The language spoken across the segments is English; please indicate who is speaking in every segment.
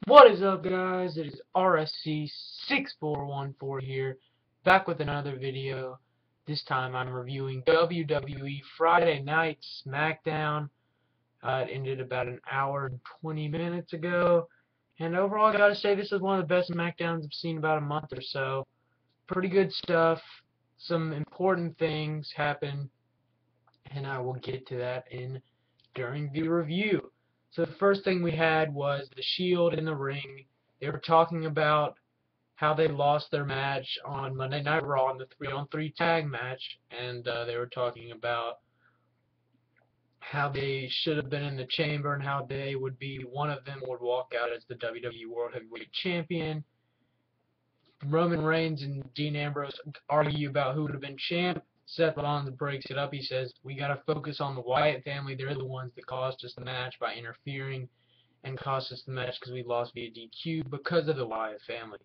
Speaker 1: What is up, guys? It is RSC6414 here, back with another video. This time I'm reviewing WWE Friday Night SmackDown. It ended about an hour and 20 minutes ago, and overall I gotta say this is one of the best SmackDowns I've seen about a month or so. Pretty good stuff. Some important things happen, and I will get to that during the review. So the first thing we had was the Shield in the ring. They were talking about how they lost their match on Monday Night Raw in the 3-on-3 tag match, and they were talking about how they should have been in the chamber and how they would be, one of them would walk out as the WWE World Heavyweight Champion. Roman Reigns and Dean Ambrose argue about who would have been champ. Seth Rollins breaks it up. He says, we got to focus on the Wyatt family. They're the ones that caused us the match by interfering and cost us the match because we lost via DQ because of the Wyatt family.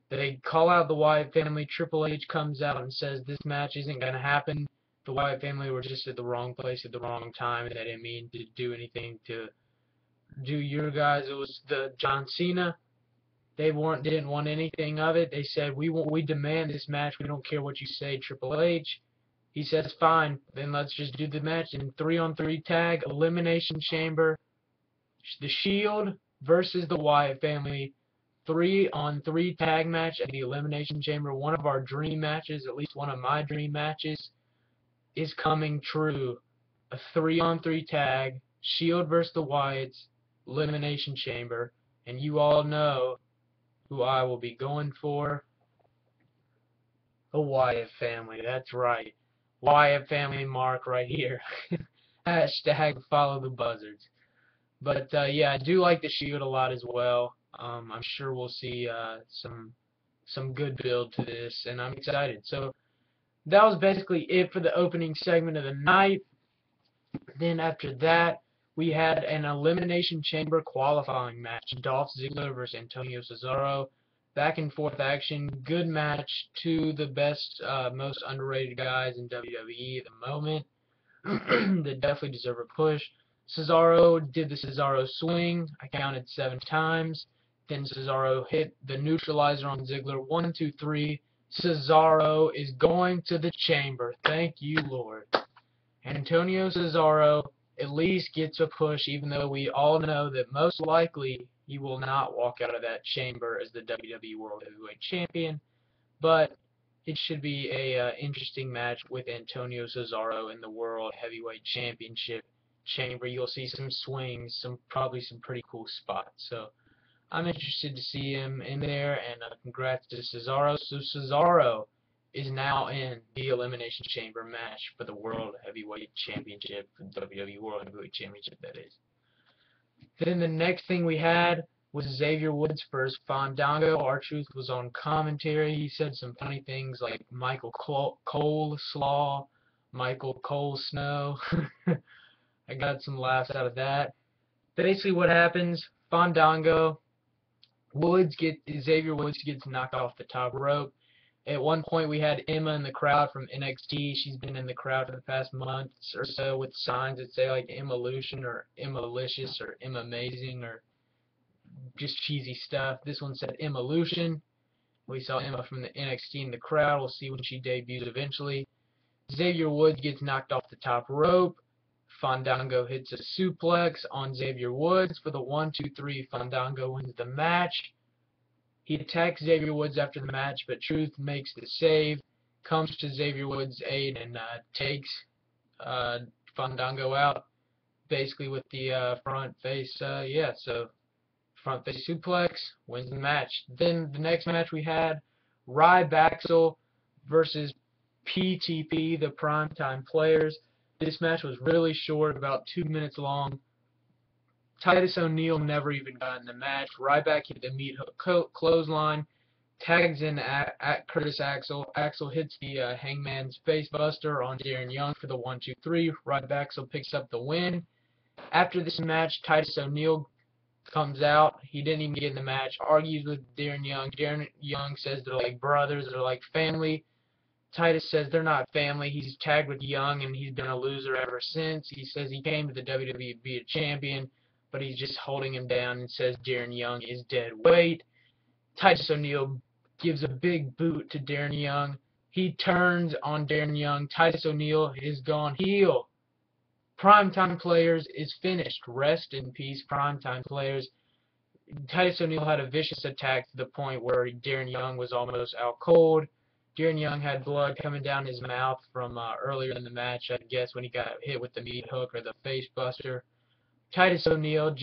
Speaker 1: They call out the Wyatt family. Triple H comes out and says this match isn't going to happen. The Wyatt family were just at the wrong place at the wrong time, and they didn't mean to do anything to do your guys. It was the John Cena. They didn't want anything of it. They said, we demand this match. We don't care what you say, Triple H. He says, fine, then let's just do the match in 3-on-3 tag, Elimination Chamber, the Shield versus the Wyatt family, 3-on-3 tag match at the Elimination Chamber. One of our dream matches, at least one of my dream matches, is coming true. A 3-on-3 tag, Shield versus the Wyatts, Elimination Chamber, and you all know who I will be going for. The Wyatt family, that's right. Wyatt family mark right here. Hashtag follow the buzzards. But yeah, I do like the Shield a lot as well. I'm sure we'll see some good build to this, and I'm excited. So that was basically it for the opening segment of the night. Then after that, we had an Elimination Chamber qualifying match. Dolph Ziggler versus Antonio Cesaro. Back and forth action. Good match. Two of the best, most underrated guys in WWE at the moment. They definitely deserve a push. Cesaro did the Cesaro swing. I counted 7 times. Then Cesaro hit the neutralizer on Ziggler. 1, 2, 3. Cesaro is going to the chamber. Thank you, Lord. Antonio Cesaro at least gets a push, even though we all know that most likely he will not walk out of that chamber as the WWE World Heavyweight Champion. But it should be a interesting match with Antonio Cesaro in the World Heavyweight Championship chamber. You'll see some swings, probably some pretty cool spots. So I'm interested to see him in there, and congrats to Cesaro. So Cesaro is now in the Elimination Chamber match for the World Heavyweight Championship, the WWE World Heavyweight Championship, that is. Then the next thing we had was Xavier Woods versus Fandango. R-Truth was on commentary. He said some funny things like Michael Coleslaw, Michael Cole Snow. I got some laughs out of that. Basically what happens, Fandango, Xavier Woods gets knocked off the top rope. At one point, we had Emma in the crowd from NXT. She's been in the crowd for the past months or so with signs that say like Emma-lution or Emma-licious or Emma-amazing or just cheesy stuff. This one said Emma-lution. We saw Emma from the NXT in the crowd. We'll see when she debuts eventually. Xavier Woods gets knocked off the top rope. Fandango hits a suplex on Xavier Woods for the 1, 2, 3. Fandango wins the match. He attacks Xavier Woods after the match, but Truth makes the save, comes to Xavier Woods' aid, and takes Fandango out, basically with the front face, so front face suplex, wins the match. Then the next match we had, Ryback versus PTP, the Primetime Players. This match was really short, about 2 minutes long. Titus O'Neil never even got in the match. Ryback hit the meat hook clothesline, tags in at Curtis Axel. Axel hits the Hangman's face buster on Darren Young for the 1, 2, 3. Ryback picks up the win. After this match, Titus O'Neil comes out. He didn't even get in the match. Argues with Darren Young. Darren Young says they're like brothers, they're like family. Titus says they're not family. He's tagged with Young, and he's been a loser ever since. He says he came to the WWE to be a champion, but he's just holding him down and says Darren Young is dead weight. Titus O'Neil gives a big boot to Darren Young. He turns on Darren Young. Titus O'Neil is gone heel. Primetime Players is finished. Rest in peace, Primetime Players. Titus O'Neil had a vicious attack to the point where Darren Young was almost out cold. Darren Young had blood coming down his mouth from earlier in the match, I guess, when he got hit with the meat hook or the face buster. Titus O'Neil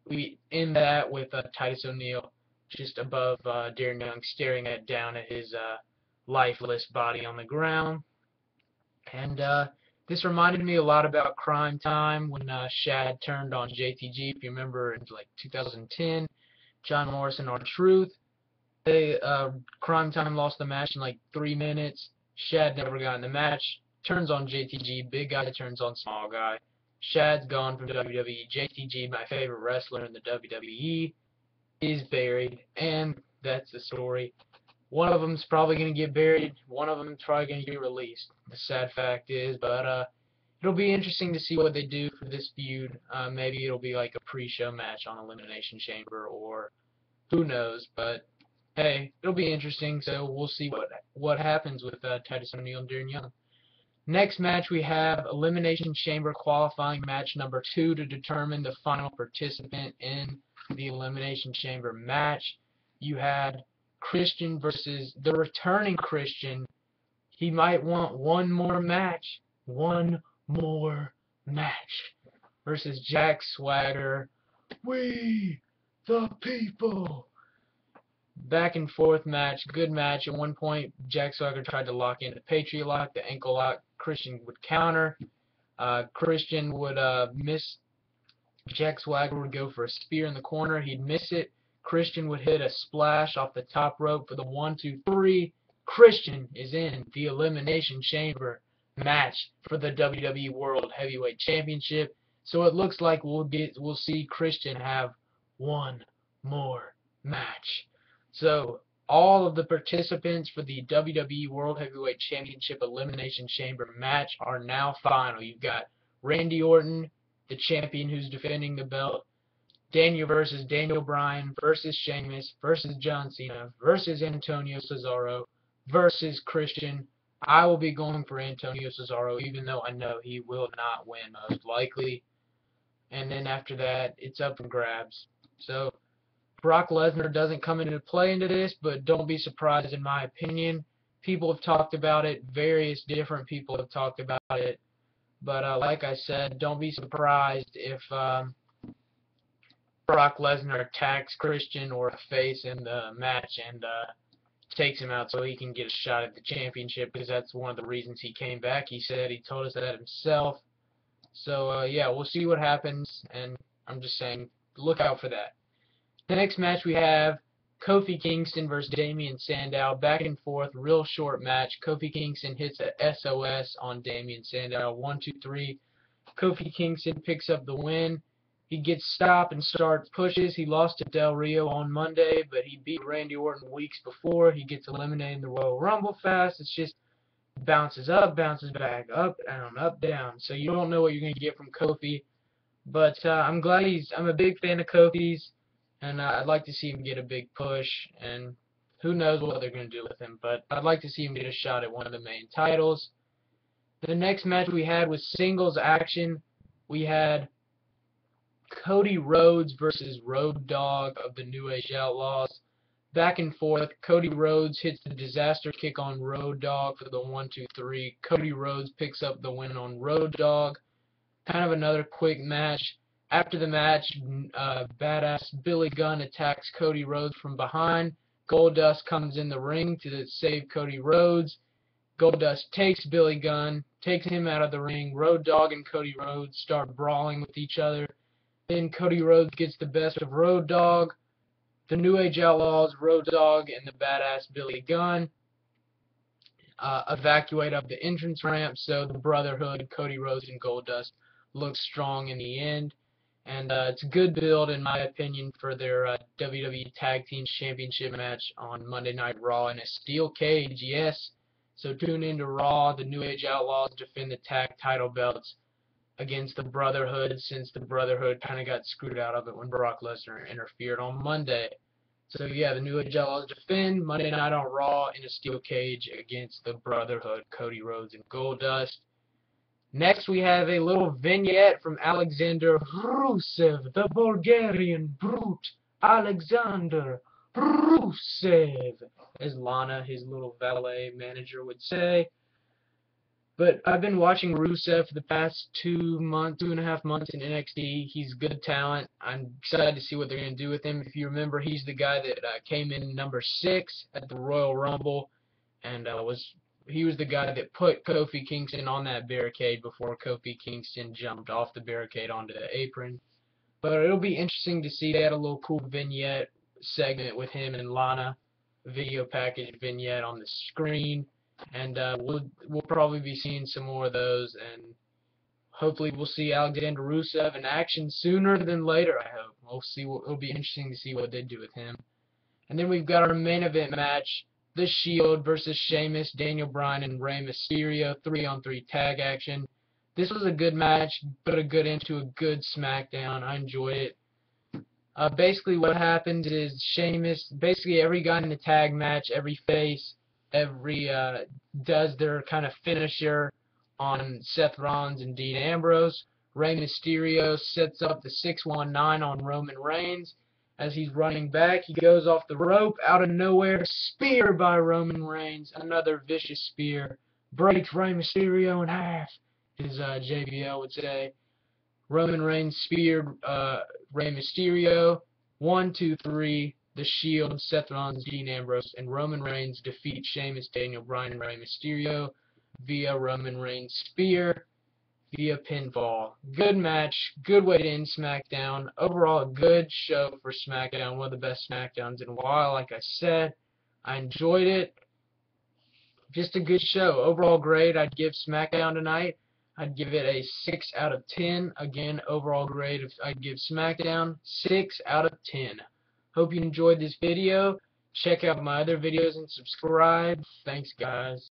Speaker 1: we end that with Titus O'Neil just above Darren Young, staring down at his lifeless body on the ground. And this reminded me a lot about Crime Time when Shad turned on JTG. If you remember, in like 2010, John Morrison R-Truth. Crime Time lost the match in like 3 minutes. Shad never got in the match. Turns on JTG. Big guy turns on small guy. Shad's gone from WWE. JTG, my favorite wrestler in the WWE, is buried, and that's the story. One of them's probably going to get buried. One of them's probably going to get released. The sad fact is, but it'll be interesting to see what they do for this feud. Maybe it'll be like a pre-show match on Elimination Chamber, or who knows. But hey, it'll be interesting. So we'll see what happens with Titus O'Neil and Darren Young. Next match we have Elimination Chamber qualifying match number 2 to determine the final participant in the Elimination Chamber match. You had Christian versus the returning Christian. He might want one more match. One more match. Versus Jack Swagger. We the people. Back and forth match. Good match. At one point, Jack Swagger tried to lock in the Patriot lock, the ankle lock. Christian would counter. Christian would miss. Jack Swagger would go for a spear in the corner. He'd miss it. Christian would hit a splash off the top rope for the 1, 2, 3. Christian is in the Elimination Chamber match for the WWE World Heavyweight Championship. So it looks like we'll see Christian have one more match. So all of the participants for the WWE World Heavyweight Championship Elimination Chamber match are now final. You've got Randy Orton, the champion who's defending the belt, Daniel versus Daniel Bryan versus Sheamus versus John Cena versus Antonio Cesaro versus Christian. I will be going for Antonio Cesaro, even though I know he will not win most likely. And then after that, it's up for grabs. So Brock Lesnar doesn't come into play into this, but don't be surprised in my opinion. People have talked about it. Various different people have talked about it. But like I said, don't be surprised if Brock Lesnar attacks Christian or a face in the match and takes him out so he can get a shot at the championship, because that's one of the reasons he came back. He told us that himself. So yeah, we'll see what happens, and I'm just saying, look out for that. The next match we have Kofi Kingston versus Damien Sandow. Back and forth, real short match. Kofi Kingston hits a SOS on Damien Sandow. 1, 2, 3. Kofi Kingston picks up the win. He gets stop and start pushes. He lost to Del Rio on Monday, but he beat Randy Orton weeks before. He gets eliminated in the Royal Rumble fast. It's just bounces up, bounces back, up, down, up, down. So you don't know what you're going to get from Kofi. But I'm a big fan of Kofi's, and I'd like to see him get a big push. And who knows what they're going to do with him, but I'd like to see him get a shot at one of the main titles. The next match we had was singles action. We had Cody Rhodes versus Road Dogg of the New Age Outlaws. Back and forth, Cody Rhodes hits the disaster kick on Road Dogg for the 1, 2, 3. Cody Rhodes picks up the win on Road Dogg. Kind of another quick match. After the match, badass Billy Gunn attacks Cody Rhodes from behind. Goldust comes in the ring to save Cody Rhodes. Goldust takes Billy Gunn, takes him out of the ring. Road Dogg and Cody Rhodes start brawling with each other. Then Cody Rhodes gets the best of Road Dogg. The New Age Outlaws, Road Dogg, and the badass Billy Gunn evacuate up the entrance ramp, so the Brotherhood, Cody Rhodes and Goldust, look strong in the end. And it's a good build, in my opinion, for their WWE Tag Team Championship match on Monday Night Raw in a steel cage, yes. So tune into Raw. The New Age Outlaws defend the tag title belts against the Brotherhood, since the Brotherhood kind of got screwed out of it when Brock Lesnar interfered on Monday. So yeah, the New Age Outlaws defend Monday Night on Raw in a steel cage against the Brotherhood, Cody Rhodes and Goldust. Next, we have a little vignette from Alexander Rusev, the Bulgarian brute, Alexander Rusev, as Lana, his little valet manager, would say. But I've been watching Rusev for the past 2.5 months in NXT. He's good talent. I'm excited to see what they're going to do with him. If you remember, he's the guy that came in number 6 at the Royal Rumble, and he was the guy that put Kofi Kingston on that barricade before Kofi Kingston jumped off the barricade onto the apron. But it'll be interesting to see. They had a little cool vignette segment with him and Lana, video package vignette on the screen. And we'll probably be seeing some more of those, and hopefully we'll see Alexander Rusev in action sooner than later. I hope we'll see. It'll be interesting to see what they do with him. And then we've got our main event match: The Shield versus Sheamus, Daniel Bryan, and Rey Mysterio, 3-on-3 tag action. This was a good match, put a good end to a good SmackDown. I enjoyed it. Basically, what happens is Sheamus, basically every guy in the tag match, every face, does their kind of finisher on Seth Rollins and Dean Ambrose. Rey Mysterio sets up the 619 on Roman Reigns. As he's running back, he goes off the rope out of nowhere. Spear by Roman Reigns. Another vicious spear. Breaks Rey Mysterio in half, as JBL would say. Roman Reigns speared Rey Mysterio. 1, 2, 3. The Shield, Seth Rollins, Dean Ambrose, and Roman Reigns defeat Sheamus, Daniel Bryan, and Rey Mysterio via Roman Reigns spear, via pinfall. Good match, good way to end SmackDown. Overall, a good show for SmackDown, one of the best SmackDowns in a while. Like I said, I enjoyed it. Just a good show. Overall, great. I'd give SmackDown tonight. I'd give it a 6 out of 10. Again, overall grade, I'd give SmackDown 6 out of 10. Hope you enjoyed this video. Check out my other videos and subscribe. Thanks, guys.